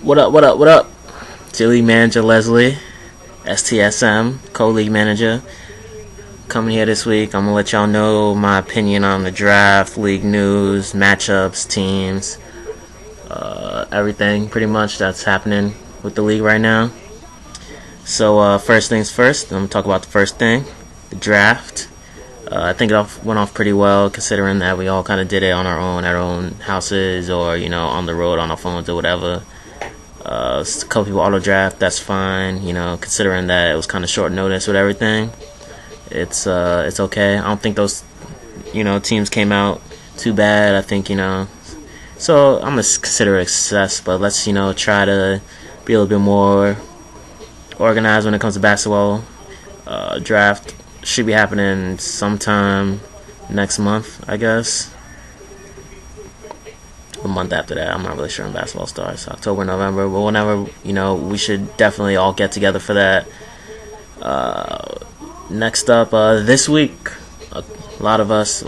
What up? What up? What up? League Manager Leslie, STSM, co-league manager, coming here this week. I'm gonna let y'all know my opinion on the draft, league news, matchups, teams, everything pretty much that's happening with the league right now. So first things first, I'm gonna talk about the first thing, the draft. I think it went off pretty well, considering that we all kind of did it on our own, at our own houses, or on the road on our phones or whatever. A couple people auto draft, that's fine. Considering that it was kind of short notice with everything, it's okay. I don't think those teams came out too bad. I think so I'm gonna consider it a success. But let's try to be a little bit more organized when it comes to basketball. Draft should be happening sometime next month, I guess. A month after that, I'm not really sure when basketball starts, October, November, but whenever, we should definitely all get together for that. Next up, this week, a couple of us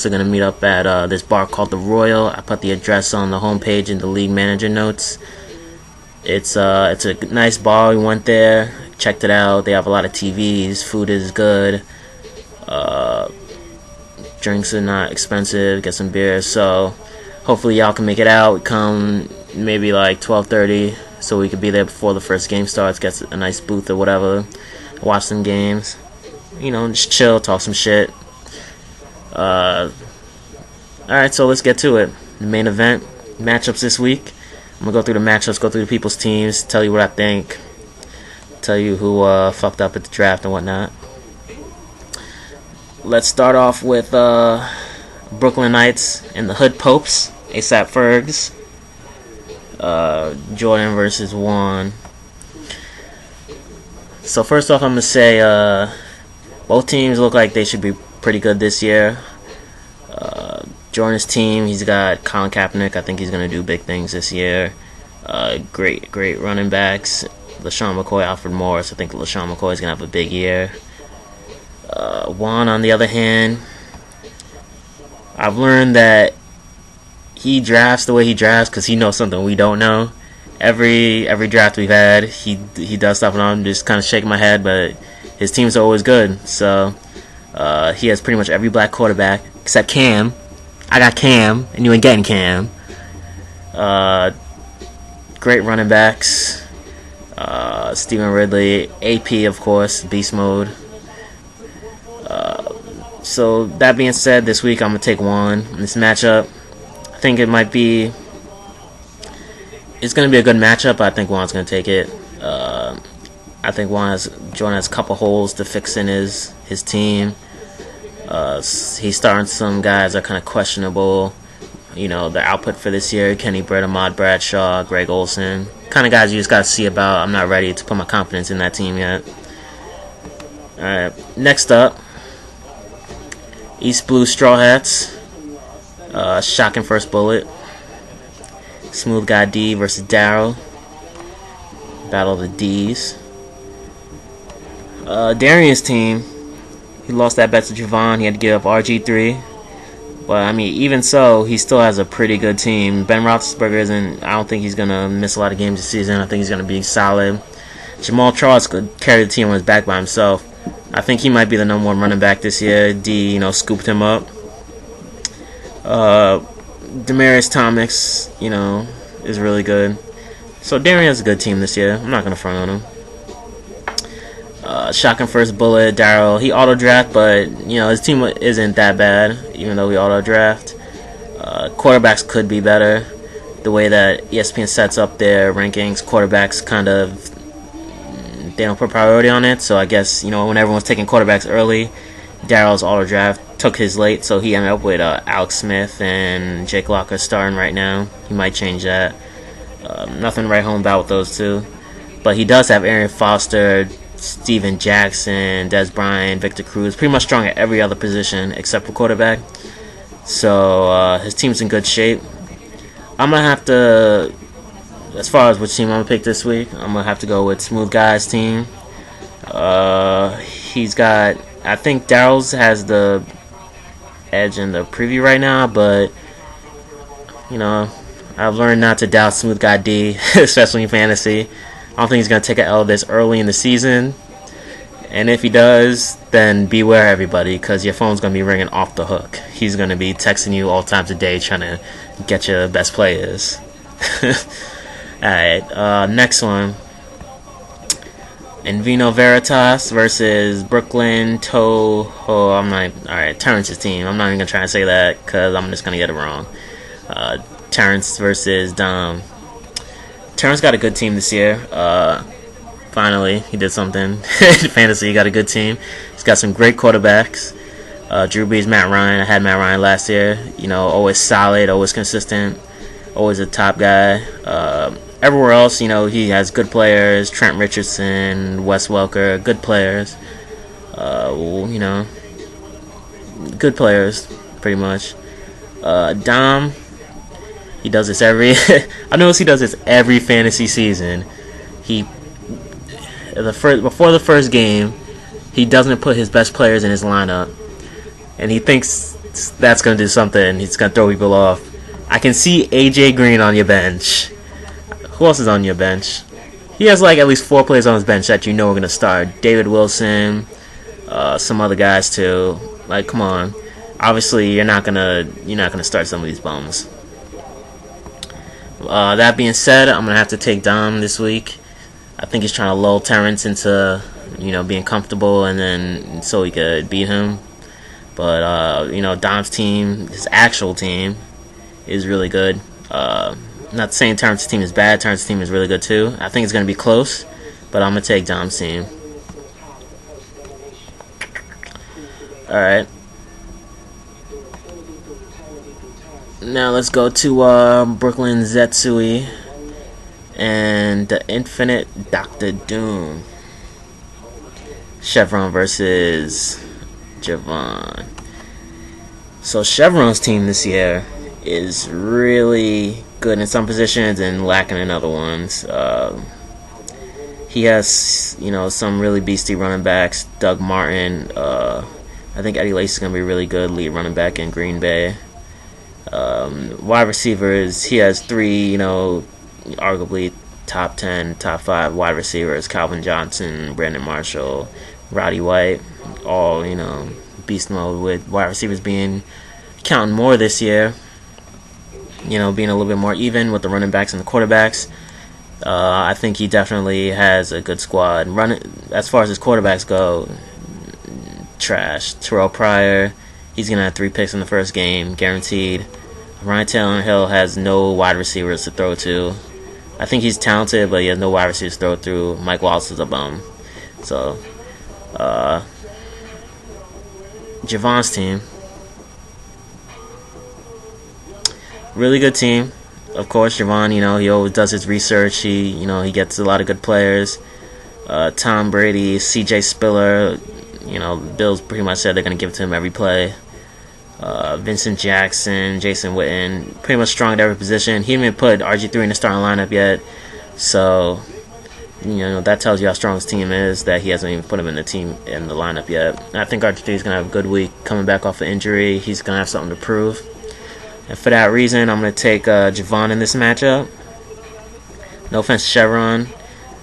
are going to meet up at this bar called The Royal. I put the address on the homepage in the league manager notes. It's a nice bar. We went there, checked it out. They have a lot of TVs, food is good, drinks are not expensive, get some beers, so hopefully y'all can make it out. We come maybe like 12:30, so we could be there before the first game starts. Get a nice booth or whatever. Watch some games. Just chill, talk some shit. Alright, so let's get to it. The main event, matchups this week. I'm gonna go through the matchups, go through the people's teams, tell you what I think, tell you who fucked up at the draft and whatnot. Let's start off with Brooklyn Knights and the Hood Popes. ASAP Fergs, Jordan versus Juan. So first off, I'm gonna say both teams look like they should be pretty good this year. Jordan's team, he's got Colin Kaepernick. I think he's gonna do big things this year. Great running backs. LaShawn McCoy, Alfred Morris. I think LaShawn McCoy is gonna have a big year. Juan, on the other hand, I've learned that he drafts the way he drafts because he knows something we don't know. Every draft we've had, he does stuff, and I'm just kind of shaking my head, but his teams are always good. So he has pretty much every black quarterback except Cam. I got Cam, and you ain't getting Cam. Great running backs. Stephen Ridley, AP, of course, beast mode. So that being said, this week I'm gonna take Juan in this matchup. I think it's gonna be a good matchup, but I think Juan's gonna take it. I think Jordan has a couple holes to fix in his team. He's starting some guys that are kind of questionable. Their output for this year: Kenny Britt, Ahmad Bradshaw, Greg Olsen. Kind of guys you just gotta see about. I'm not ready to put my confidence in that team yet. All right, next up, East Blue Straw Hats. Shocking first bullet. Smooth Guy D versus Daryl. Battle of the D's. Darian's team, he lost that bet to Javon. He had to give up RG3. But, even so, he still has a pretty good team. Ben Roethlisberger I don't think he's going to miss a lot of games this season. I think he's going to be solid. Jamal Charles could carry the team on his back by himself. I think he might be the number one running back this year. D, scooped him up. Demaryius Thomas, is really good. So Darian has a good team this year. I'm not going to front on him. Shocking first bullet, Daryl. He auto-draft, but, his team isn't that bad, even though we auto-draft. Quarterbacks could be better. The way that ESPN sets up their rankings, quarterbacks they don't put priority on it. So I guess, when everyone's taking quarterbacks early, Daryl's auto-draft took his late, so he ended up with Alex Smith and Jake Locker starting right now. He might change that. Nothing to write home about with those two. But he does have Arian Foster, Steven Jackson, Des Bryant, Victor Cruz, pretty much strong at every other position except for quarterback. So his team's in good shape. I'm going to have to, as far as which team I'm going to pick this week, I'm going to have to go with Smooth Guy's team. He's got, I think Daryl's has the edge in the preview right now, but, I I've learned not to doubt Smooth Guy D, especially in fantasy. I don't think he's going to take an L this early in the season. And if he does, then beware, everybody, because your phone's going to be ringing off the hook. He's going to be texting you all times a day trying to get your best players. Alright, next one. Invino Veritas versus Brooklyn Toho. Alright, Terrence's team. I'm not even going to try to say that because I'm just going to get it wrong. Terrence versus Dom. Terrence got a good team this year. Finally, he did something. Fantasy, he got a good team. He's got some great quarterbacks. Drew Brees, Matt Ryan. I had Matt Ryan last year. You know, always solid, always consistent, always a top guy. Everywhere else, you know, he has good players. Trent Richardson, Wes Welker, good players. You know, good players, pretty much. Dom, he does this every. I notice he does this every fantasy season. Before the first game, he doesn't put his best players in his lineup, and he thinks that's gonna do something. He's gonna throw people off. I can see AJ Green on your bench. Who else is on your bench? He has like at least 4 players on his bench that you know are gonna start. David Wilson, some other guys too. Like, come on. Obviously, you're not gonna start some of these bums. That being said, I'm gonna have to take Dom this week. I think he's trying to lull Terrence into, you know, being comfortable, and then so he could beat him. But you know, Dom's team, his actual team, is really good. Not saying Terrence's team is bad. Terrence's team is really good too. I think it's going to be close, but I'm going to take Dom's team. Alright. Now let's go to Brooklyn Zetsui and the Infinite Dr. Doom. Chevron versus Javon. So Chevron's team this year is really good in some positions and lacking in other ones. He has, you know, some really beastie running backs. Doug Martin. I think Eddie Lacy is going to be really good lead running back in Green Bay. Wide receivers, he has 3, you know, arguably top 10, top 5 wide receivers. Calvin Johnson, Brandon Marshall, Roddy White. All, you know, beast mode, with wide receivers counting more this year. You know, being a little bit more even with the running backs and the quarterbacks. I think he definitely has a good squad. As far as his quarterbacks go, trash. Terrell Pryor, he's going to have 3 picks in the first game, guaranteed. Ryan Tannehill has no wide receivers to throw to. I think he's talented, but he has no wide receivers to throw through. Mike Wallace is a bum. So, Javon's team. Really good team. Of course, Javon, you know, he always does his research. He gets a lot of good players. Tom Brady, CJ Spiller, you know, Bills pretty much said they're going to give it to him every play. Vincent Jackson, Jason Witten, pretty much strong at every position. He didn't even put RG3 in the starting lineup yet. So, you know, that tells you how strong his team is, that he hasn't even put him in the lineup yet. I think RG3 is going to have a good week coming back off an injury. He's going to have something to prove. And for that reason, I'm going to take Javon in this matchup. No offense to Chevron.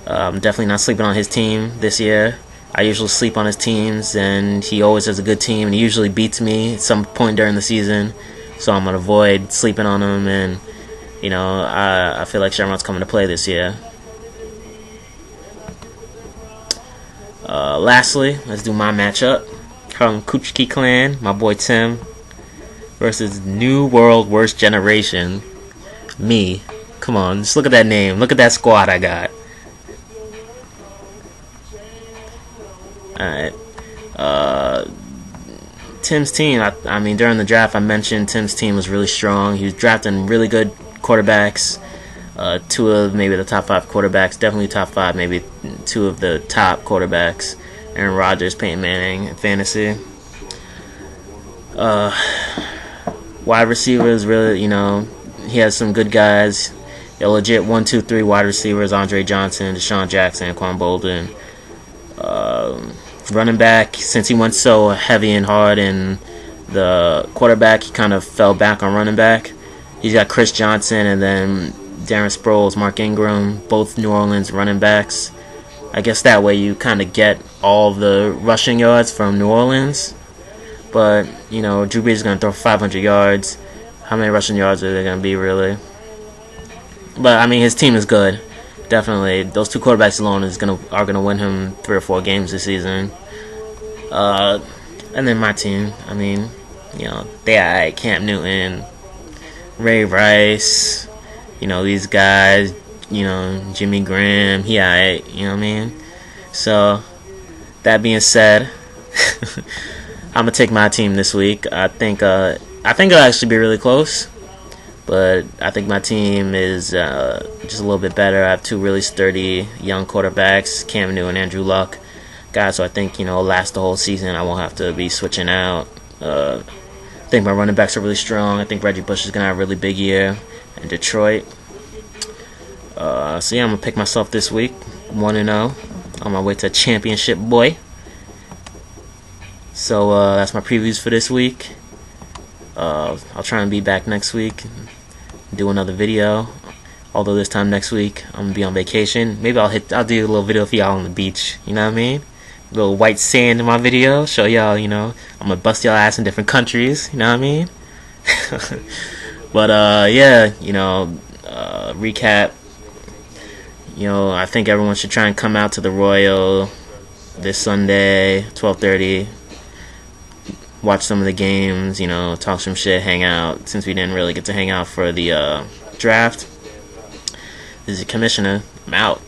I'm definitely not sleeping on his team this year. I usually sleep on his teams, and he always has a good team, and he usually beats me at some point during the season. So I'm going to avoid sleeping on him, and, you know, I feel like Chevron's coming to play this year. Lastly, let's do my matchup. From Kuchiki Clan, my boy Tim, versus New World Worst Generation, me. Come on, just look at that name. Look at that squad I got. Alright. Tim's team, I mean, during the draft, I mentioned Tim's team was really strong. He was drafting really good quarterbacks. 2 of maybe the top 5 quarterbacks. Definitely top 5, maybe 2 of the top quarterbacks. Aaron Rodgers, Peyton Manning in fantasy. Wide receivers, really, you know, he has some good guys. They're legit 1, 2, 3 wide receivers. Andre Johnson, Deshaun Jackson, Quan Bolden. Running back, since he went so heavy and hard in the quarterback, he kind of fell back on running back. He's got Chris Johnson and then Darren Sproles, Mark Ingram, both New Orleans running backs. I guess that way you kind of get all the rushing yards from New Orleans. But, you know, Drew Brees is going to throw 500 yards. How many rushing yards are they going to be, really? But, I mean, his team is good. Definitely. Those two quarterbacks alone are gonna win him 3 or 4 games this season. And then my team, I mean, you know, they had Cam Newton, Ray Rice, you know, these guys, you know, Jimmy Graham, you know what I mean? So, that being said, I'm gonna take my team this week. I think it'll actually be really close, but I think my team is just a little bit better. I have 2 really sturdy young quarterbacks, Cam Newton and Andrew Luck, guys. So I think, you know, last the whole season. I won't have to be switching out. I think my running backs are really strong. I think Reggie Bush is gonna have a really big year in Detroit. So yeah, I'm gonna pick myself this week, 1-0, on my way to championship, boy. So that's my previews for this week. I'll try and be back next week, do another video. Although this time next week I'm gonna be on vacation. Maybe I'll do a little video for y'all on the beach. You know what I mean? A little white sand in my video. Show y'all, you know, I'm gonna bust y'all ass in different countries. You know what I mean? But yeah, you know, recap. You know, I think everyone should try and come out to the Royal this Sunday, 12:30. Watch some of the games, you know, talk some shit, hang out, since we didn't really get to hang out for the draft. This is the Commissioner. I'm out.